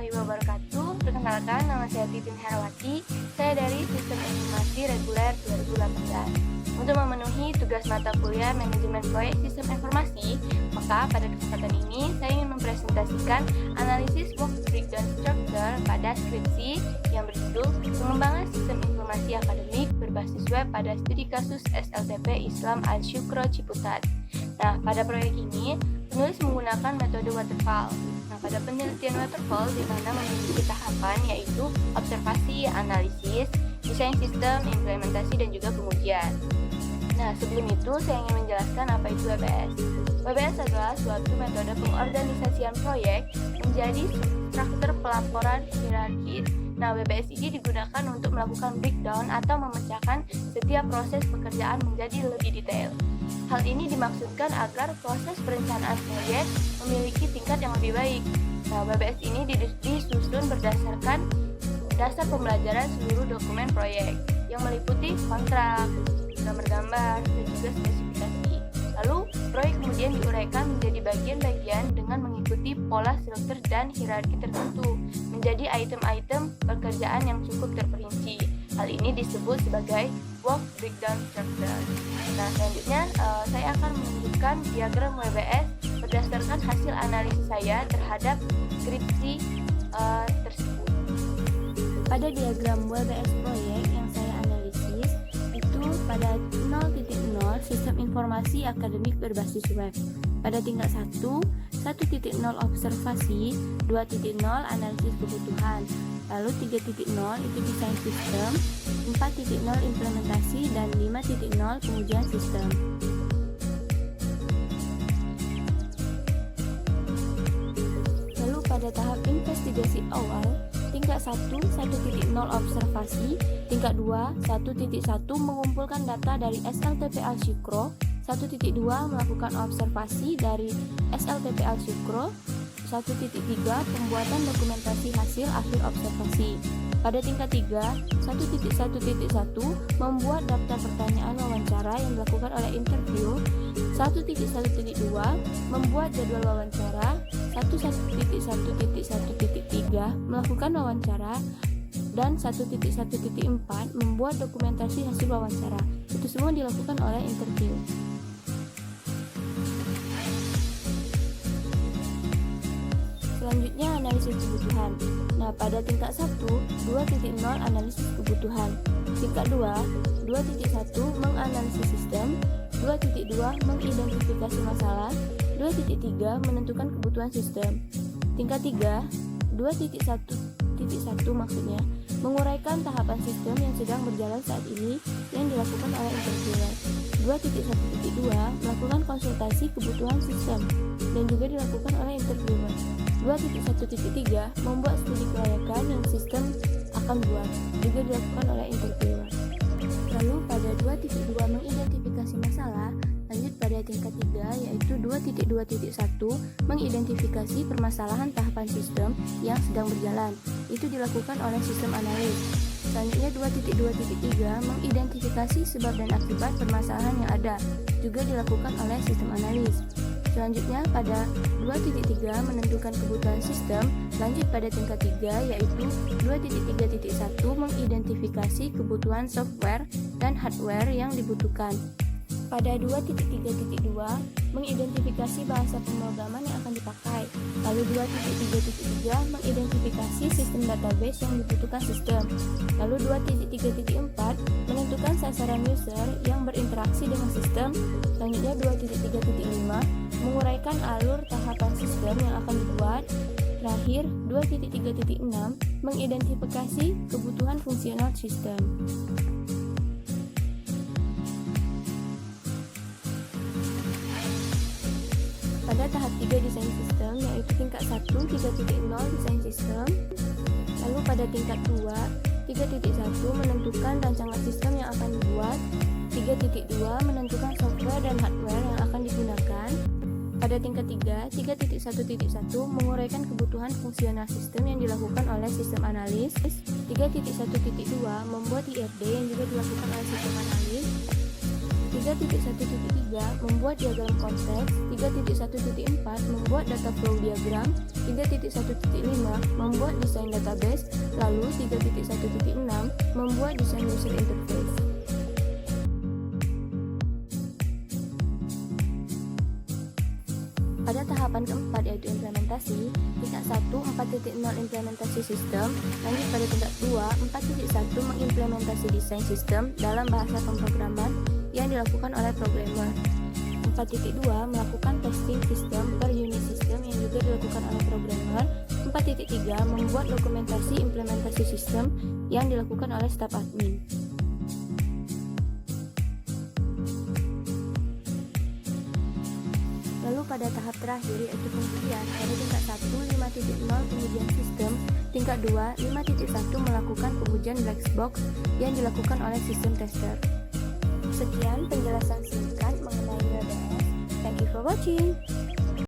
warahmatullahi wabarakatuh. Perkenalkan, nama saya Titin Herawati. Saya dari Sistem Informasi Reguler 2018. Untuk memenuhi tugas mata kuliah Manajemen Proyek Sistem Informasi, maka pada kesempatan ini saya ingin mempresentasikan analisis work breakdown structure pada skripsi yang berjudul Pengembangan Sistem Informasi Akademik berbasis web pada studi kasus SLTP Islam Al-Syukro Ciputat. Nah, pada proyek ini, penulis menggunakan metode waterfall. Nah, pada penelitian waterfall di mana memiliki tahapan yaitu observasi, analisis, desain sistem, implementasi, dan juga pengujian. Nah, sebelum itu saya ingin menjelaskan apa itu WBS. WBS adalah suatu metode pengorganisasian proyek menjadi struktur pelaporan hierarkis. Nah, WBS ini digunakan untuk melakukan breakdown atau memecahkan setiap proses pekerjaan menjadi lebih detail. Hal ini dimaksudkan agar proses perencanaan proyek memiliki tingkat yang lebih baik. Nah, WBS ini disusun berdasarkan dasar pembelajaran seluruh dokumen proyek yang meliputi kontrak, gambar-gambar, dan juga spesifikasi. Lalu, proyek kemudian diuraikan menjadi bagian-bagian dengan mengikuti pola struktur dan hierarki tertentu menjadi item-item pekerjaan yang cukup terperinci. Hal ini disebut sebagai work breakdown structure. Nah, selanjutnya saya akan menunjukkan diagram WBS berdasarkan hasil analisis saya terhadap skripsi tersebut. Pada diagram WBS proyek yang saya analisis itu pada 0.0 sistem informasi akademik berbasis web. Pada tingkat 1, 1.0 observasi, 2.0 analisis kebutuhan, lalu 3.0 itu desain sistem, 4.0 implementasi, dan 5.0 pengujian sistem. Lalu pada tahap investigasi awal, tingkat 1, 1.0 observasi, tingkat 2, 1.1 mengumpulkan data dari SLTP Al-Syukro, 1.2 melakukan observasi dari SLTP Al-Syukro, 1.3 pembuatan dokumentasi hasil akhir observasi. Pada tingkat 3, 1.1.1 membuat daftar pertanyaan wawancara yang dilakukan oleh interview, 1.1.2 membuat jadwal wawancara, 1.1.1.3 melakukan wawancara, dan 1.1.4 membuat dokumentasi hasil wawancara. Itu semua dilakukan oleh interview. Selanjutnya analisis kebutuhan. Nah, pada tingkat 1, 2.0 analisis kebutuhan. Tingkat 2, 2.1 menganalisis sistem, 2.2 mengidentifikasi masalah, 2.3 menentukan kebutuhan sistem. Tingkat 3, 2.1 maksudnya menguraikan tahapan sistem yang sedang berjalan saat ini yang dilakukan oleh interviewer. 2.1.2 melakukan konsultasi kebutuhan sistem dan juga dilakukan oleh interviewer. 2.1.3 membuat studi kelayakan yang sistem akan buat, juga dilakukan oleh interviewer. Lalu pada 2.2 mengidentifikasi masalah, lanjut pada tingkat 3 yaitu 2.2.1 mengidentifikasi permasalahan tahapan sistem yang sedang berjalan. Itu dilakukan oleh sistem analis. Selanjutnya 2.2.3 mengidentifikasi sebab dan akibat permasalahan yang ada, juga dilakukan oleh sistem analis. Selanjutnya pada 2.3 menentukan kebutuhan sistem, lanjut pada tingkat 3 yaitu 2.3.1 mengidentifikasi kebutuhan software dan hardware yang dibutuhkan. Pada 2.3.2 mengidentifikasi bahasa pemrograman yang akan dipakai. Lalu 2.3.3 mengidentifikasi sistem database yang dibutuhkan sistem. Lalu 2.3.4 menentukan sasaran user yang berinteraksi dengan sistem. Selanjutnya 2.3.5 menguraikan alur tahapan sistem yang akan dibuat. Terakhir 2.3.6 mengidentifikasi kebutuhan fungsional sistem. Pada tahap 3 desain sistem yaitu tingkat 1 3.0 desain sistem. Lalu pada tingkat 2 3.1 menentukan rancangan sistem yang akan dibuat. 3.2 menentukan software dan hardware yang akan digunakan. Pada tingkat 3 3.1.1 menguraikan kebutuhan fungsional sistem yang dilakukan oleh sistem analis. 3.1.2 membuat IRD yang juga dilakukan oleh sistem analis. 3.1.3 membuat diagram konteks, 3.1.4 membuat data flow diagram, 3.1.5 membuat desain database, lalu 3.1.6 membuat desain user interface. Pada tahapan keempat yaitu implementasi, tingkat 1 4.0 implementasi sistem, lanjut pada tingkat 2 4.1 mengimplementasi desain sistem dalam bahasa pemrograman yang dilakukan oleh programmer. 4.2 melakukan testing sistem per unit sistem yang juga dilakukan oleh programmer. 4.3 membuat dokumentasi implementasi sistem yang dilakukan oleh staf admin. Lalu pada tahap terakhir yaitu pengujian, pada tingkat 1 5.0 pengujian sistem, tingkat 2 5.1 melakukan pengujian black box yang dilakukan oleh sistem tester. Sekian penjelasan singkat mengenai WBS. Thank you for watching.